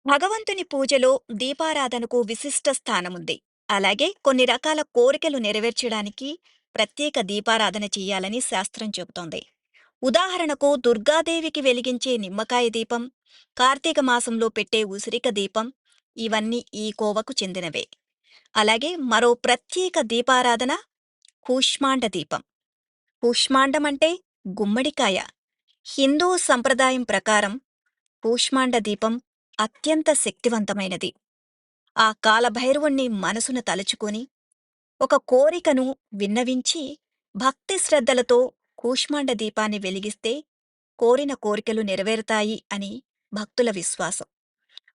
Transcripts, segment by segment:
భగవంతుని పూజలో దీపారాధనకు విశిష్ట స్థానముంది. అలాగే కొన్ని రకాల కోరికలు నెరవేర్చడానికి ప్రత్యేక దీపారాధన చెయ్యాలని శాస్త్రం చెబుతోంది. ఉదాహరణకు దుర్గాదేవికి వెలిగించే నిమ్మకాయ దీపం, కార్తీక మాసంలో పెట్టే ఉసిరిక దీపం ఇవన్నీ ఈ కోవకు చెందినవే. అలాగే మరో ప్రత్యేక దీపారాధన కూష్మాండ దీపం. కూష్మాండమంటే గుమ్మడికాయ. హిందూ సంప్రదాయం ప్రకారం కూష్మాండ దీపం అత్యంత శక్తివంతమైనది. ఆ కాలభైరవుణ్ణి మనసున తలుచుకొని, ఒక కోరికను విన్నవించి, భక్తి శ్రద్ధలతో కూష్మాండ దీపాన్ని వెలిగిస్తే కోరిన కోరికలు నెరవేరుతాయి అని భక్తుల విశ్వాసం.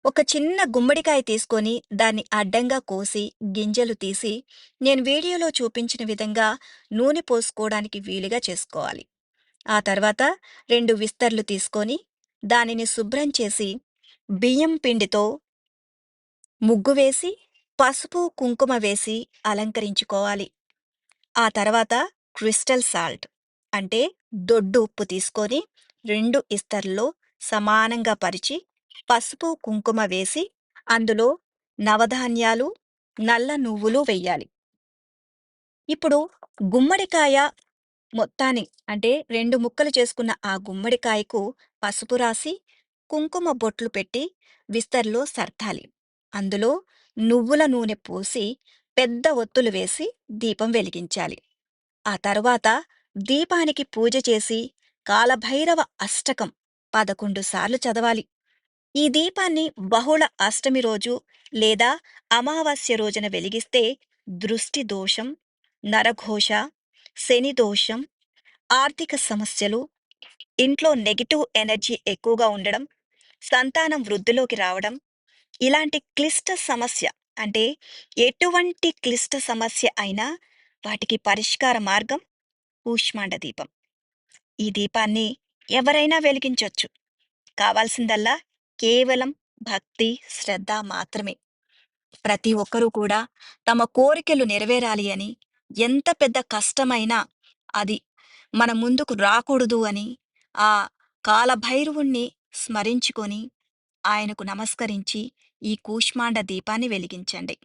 ఒక చిన్న గుమ్మడికాయ తీసుకొని దాన్ని అడ్డంగా కోసి, గింజలు తీసి, నేను వీడియోలో చూపించిన విధంగా నూనె పోసుకోవడానికి వీలుగా చేసుకోవాలి. ఆ తర్వాత 2 విస్తర్లు తీసుకొని, దానిని శుభ్రం చేసి, బియ్యం పిండితో ముగ్గు వేసి, పసుపు, కుంకుమ వేసి అలంకరించుకోవాలి. ఆ తర్వాత క్రిస్టల్ సాల్ట్ అంటే దొడ్డు ఉప్పు తీసుకొని 2 ఇస్తర్లలో సమానంగా పరిచి, పసుపు, కుంకుమ వేసి, అందులో నవధాన్యాలు, నల్ల నువ్వులు వెయ్యాలి. ఇప్పుడు గుమ్మడికాయ మొత్తాన్ని అంటే 2 ముక్కలు చేసుకున్న ఆ గుమ్మడికాయకు పసుపు రాసి, కుంకుమ బొట్లు పెట్టి విస్తర్లో సర్దాలి. అందులో నువ్వుల నూనె పోసి, పెద్ద ఒత్తులు వేసి దీపం వెలిగించాలి. ఆ తరువాత దీపానికి పూజ చేసి, కాలభైరవ అష్టకం 11 సార్లు చదవాలి. ఈ దీపాన్ని బహుళ అష్టమి రోజు లేదా అమావాస్య రోజున వెలిగిస్తే దృష్టి దోషం, నరఘోష, శని దోషం, ఆర్థిక సమస్యలు, ఇంట్లో నెగటివ్ ఎనర్జీ ఎక్కువగా ఉండడం, సంతానం వృద్ధిలోకి రావడం, ఇలాంటి క్లిష్ట సమస్య అంటే ఎటువంటి క్లిష్ట సమస్య అయినా వాటికి పరిష్కార మార్గం కూష్మాండ దీపం. ఈ దీపాన్ని ఎవరైనా వెలిగించొచ్చు. కావాల్సిందల్లా కేవలం భక్తి, శ్రద్ధ మాత్రమే. ప్రతి ఒక్కరూ కూడా తమ కోరికలు నెరవేరాలి అని, ఎంత పెద్ద కష్టమైనా అది మన ముందుకు రాకూడదు అని, ఆ కాలభైరవుణ్ణి స్మరించుకొని, ఆయనకు నమస్కరించి ఈ కూష్మాండ దీపాన్ని వెలిగించండి.